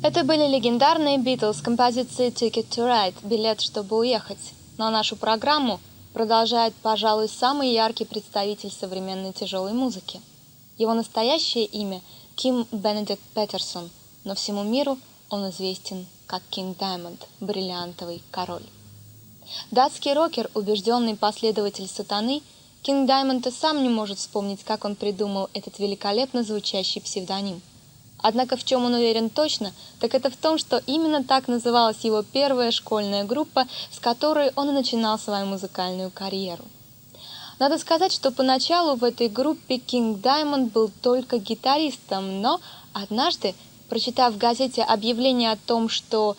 Это были легендарные Beatles с композицией «Ticket to Ride» «Билет, чтобы уехать». Но нашу программу продолжает, пожалуй, самый яркий представитель современной тяжелой музыки. Его настоящее имя – Ким Бенедикт Петерсон, но всему миру он известен как Кинг Даймонд – бриллиантовый король. Датский рокер, убежденный последователь сатаны, Кинг Даймонд и сам не может вспомнить, как он придумал этот великолепно звучащий псевдоним. Однако в чем он уверен точно, так это в том, что именно так называлась его первая школьная группа, с которой он и начинал свою музыкальную карьеру. Надо сказать, что поначалу в этой группе Кинг Даймонд был только гитаристом, но однажды, прочитав в газете объявление о том, что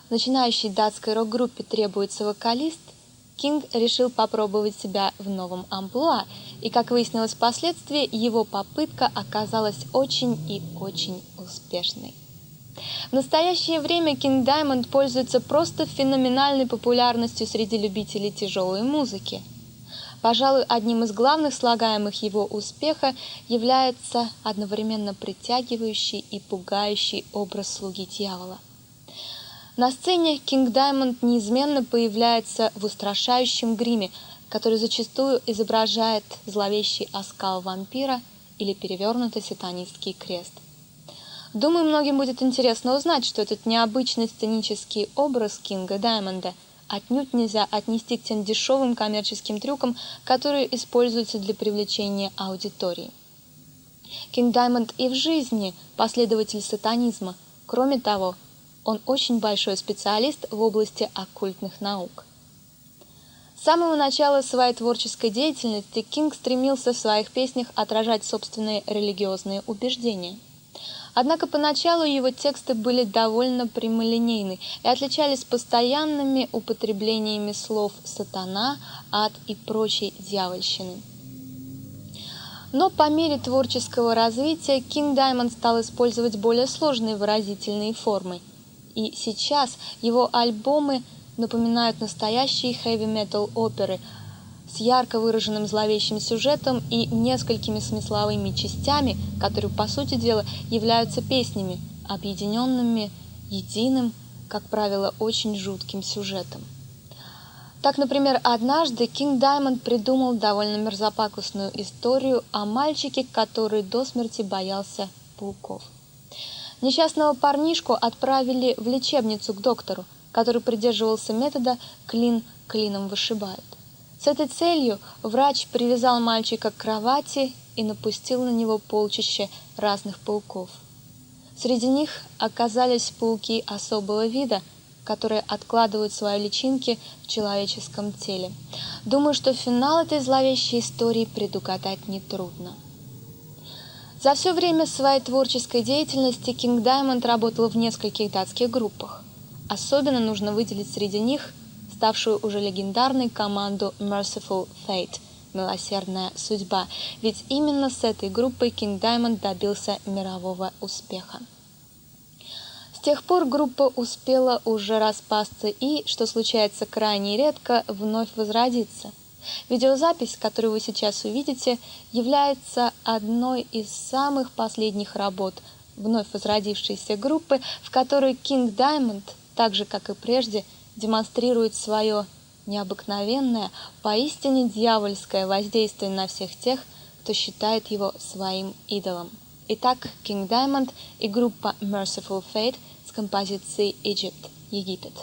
начинающей датской рок-группе требуется вокалист, Кинг решил попробовать себя в новом амплуа, и, как выяснилось впоследствии, его попытка оказалась очень и очень успешной. В настоящее время Кинг Даймонд пользуется просто феноменальной популярностью среди любителей тяжелой музыки. Пожалуй, одним из главных слагаемых его успеха является одновременно притягивающий и пугающий образ слуги дьявола. На сцене Кинг Даймонд неизменно появляется в устрашающем гриме, который зачастую изображает зловещий оскал вампира или перевернутый сатанистский крест. Думаю, многим будет интересно узнать, что этот необычный сценический образ Кинга Даймонда отнюдь нельзя отнести к тем дешевым коммерческим трюкам, которые используются для привлечения аудитории. Кинг Даймонд и в жизни последователь сатанизма. Кроме того, он очень большой специалист в области оккультных наук. С самого начала своей творческой деятельности Кинг стремился в своих песнях отражать собственные религиозные убеждения. Однако поначалу его тексты были довольно прямолинейны и отличались постоянными употреблениями слов «сатана», «ад» и прочей дьявольщины. Но по мере творческого развития Кинг Даймонд стал использовать более сложные выразительные формы. И сейчас его альбомы напоминают настоящие хэви-метал оперы с ярко выраженным зловещим сюжетом и несколькими смысловыми частями, которые, по сути дела, являются песнями, объединенными единым, как правило, очень жутким сюжетом. Так, например, однажды Кинг Даймонд придумал довольно мерзопакостную историю о мальчике, который до смерти боялся пауков. Несчастного парнишку отправили в лечебницу к доктору, который придерживался метода «клин клином вышибает». С этой целью врач привязал мальчика к кровати и напустил на него полчище разных пауков. Среди них оказались пауки особого вида, которые откладывают свои личинки в человеческом теле. Думаю, что финал этой зловещей истории предугадать нетрудно. За все время своей творческой деятельности Кинг Даймонд работал в нескольких датских группах. Особенно нужно выделить среди них ставшую уже легендарной команду Merciful Fate – «Милосердная судьба», ведь именно с этой группой Кинг Даймонд добился мирового успеха. С тех пор группа успела уже распасться и, что случается крайне редко, вновь возродиться. Видеозапись, которую вы сейчас увидите, является одной из самых последних работ вновь возродившейся группы, в которой Кинг Даймонд, так же как и прежде, демонстрирует свое необыкновенное, поистине дьявольское воздействие на всех тех, кто считает его своим идолом. Итак, Кинг Даймонд и группа Merciful Fate с композицией «Egypt» – «Египет».